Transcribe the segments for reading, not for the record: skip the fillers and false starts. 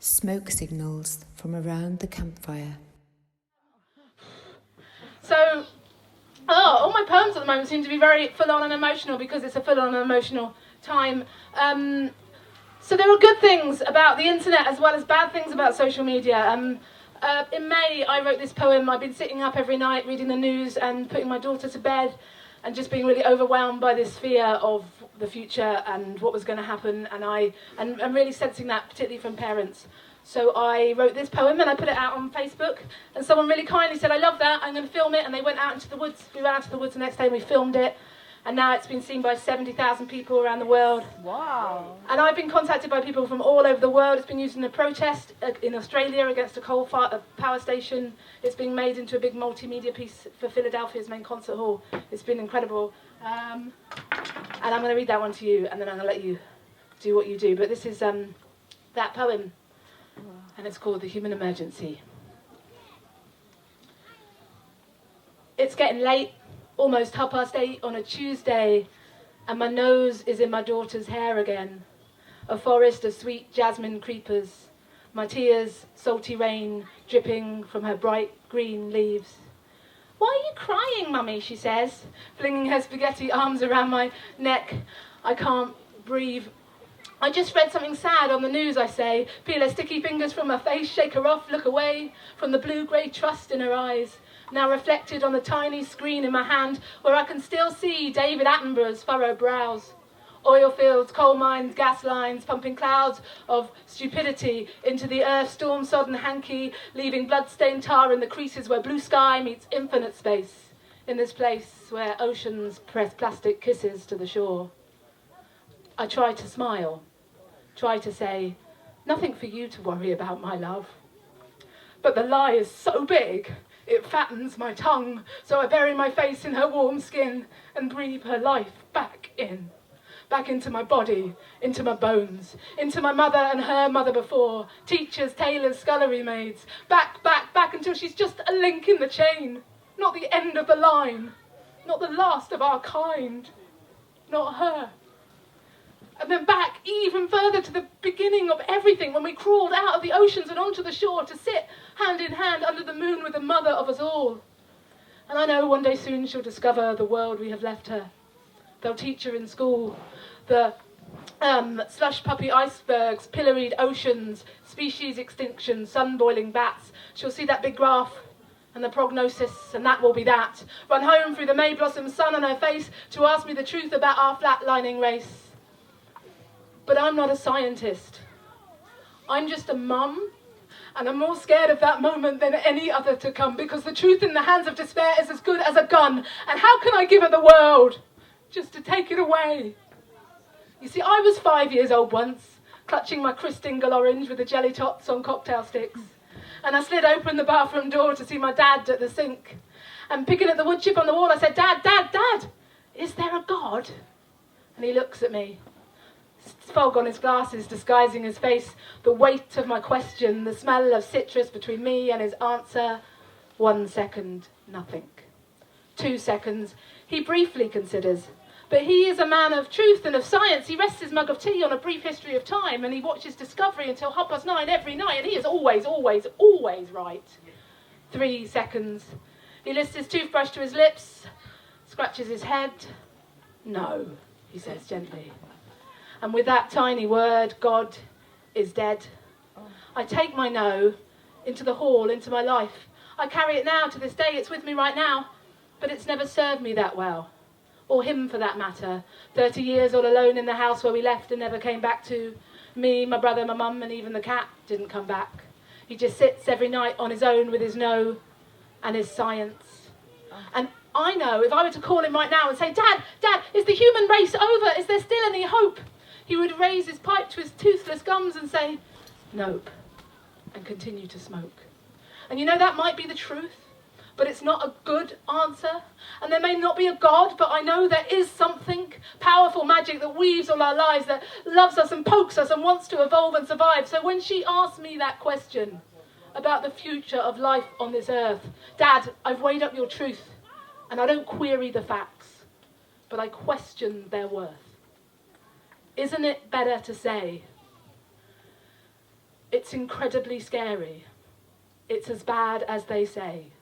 Smoke signals from around the campfire. So, all my poems at the moment seem to be very full-on and emotional because it's a full-on and emotional time. So there are good things about the internet as well as bad things about social media. In May, I wrote this poem. I've been sitting up every night reading the news and putting my daughter to bed and just being really overwhelmed by this fear of the future and what was going to happen. And I'm really sensing that, particularly from parents. So I wrote this poem and I put it out on Facebook. And someone really kindly said, "I love that, I'm going to film it." And they went out into the woods. We went out to the woods the next day and we filmed it. And now it's been seen by 70,000 people around the world. Wow. And I've been contacted by people from all over the world. It's been used in a protest in Australia against a power station. It's being made into a big multimedia piece for Philadelphia's main concert hall. It's been incredible. And I'm going to read that one to you, and then I'm going to let you do what you do. But this is that poem, and it's called The Human Emergency. It's getting late. Almost 8:30 on a Tuesday, and my nose is in my daughter's hair again. A forest of sweet jasmine creepers, my tears, salty rain dripping from her bright green leaves. "Why are you crying, Mummy?" she says, flinging her spaghetti arms around my neck. I can't breathe. "I just read something sad on the news," I say. Peel her sticky fingers from her face, shake her off, look away from the blue-grey trust in her eyes, now reflected on the tiny screen in my hand where I can still see David Attenborough's furrowed brows. Oil fields, coal mines, gas lines, pumping clouds of stupidity into the earth's storm-sodden hanky, leaving blood-stained tar in the creases where blue sky meets infinite space, in this place where oceans press plastic kisses to the shore. I try to smile, try to say, "Nothing for you to worry about, my love." But the lie is so big, it fattens my tongue, so I bury my face in her warm skin and breathe her life back in. Back into my body, into my bones, into my mother and her mother before, teachers, tailors, scullery maids. Back, back, back until she's just a link in the chain, not the end of the line, not the last of our kind, not her. And then back even further to the beginning of everything, when we crawled out of the oceans and onto the shore to sit hand in hand under the moon with the mother of us all. And I know one day soon she'll discover the world we have left her. They'll teach her in school the slush puppy icebergs, pilloried oceans, species extinction, sun-boiling bats. She'll see that big graph and the prognosis, and that will be that. Run home through the May blossom sun on her face to ask me the truth about our flatlining race. But I'm not a scientist. I'm just a mum, and I'm more scared of that moment than any other to come, because the truth in the hands of despair is as good as a gun. And how can I give her the world just to take it away? You see, I was 5 years old once, clutching my Christingle orange with the jelly tots on cocktail sticks. And I slid open the bathroom door to see my dad at the sink. And picking at the wood chip on the wall, I said, "Dad, Dad, Dad, is there a God?" And he looks at me. Fog on his glasses disguising his face, the weight of my question, the smell of citrus between me and his answer. 1 second, nothing. 2 seconds, he briefly considers. But he is a man of truth and of science. He rests his mug of tea on a brief history of time, and he watches Discovery until 9:30 every night, and he is always, always, always right. 3 seconds. He lifts his toothbrush to his lips, scratches his head. "No," he says gently. And with that tiny word, God is dead. I take my no into the hall, into my life. I carry it now to this day. It's with me right now. But it's never served me that well. Or him, for that matter. 30 years all alone in the house where we left and never came back to. Me, my brother, my mum, and even the cat didn't come back. He just sits every night on his own with his no and his science. And I know if I were to call him right now and say, "Dad, Dad, is the human race over? Is there still any hope?" He would raise his pipe to his toothless gums and say, "Nope," and continue to smoke. And you know, that might be the truth, but it's not a good answer. And there may not be a God, but I know there is something, powerful magic that weaves all our lives, that loves us and pokes us and wants to evolve and survive. So when she asked me that question about the future of life on this earth, "Dad, I've weighed up your truth, and I don't query the facts, but I question their worth. Isn't it better to say, It's incredibly scary. It's as bad as they say.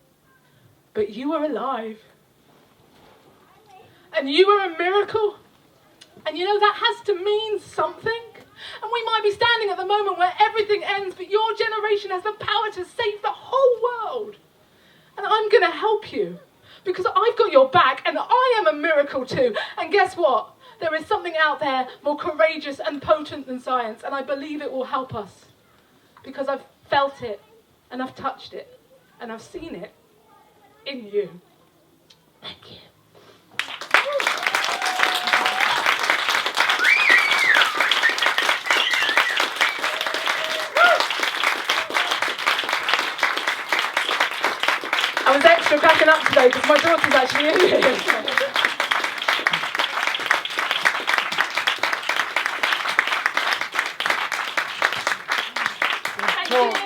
But you are alive. And you are a miracle. And you know, that has to mean something. And we might be standing at the moment where everything ends, but your generation has the power to save the whole world. And I'm going to help you. Because I've got your back, and I am a miracle too. And guess what? There is something out there more courageous and potent than science, and I believe it will help us. Because I've felt it, and I've touched it, and I've seen it in you. Thank you. I was extra backing up today because my daughter's actually in here. Thank you.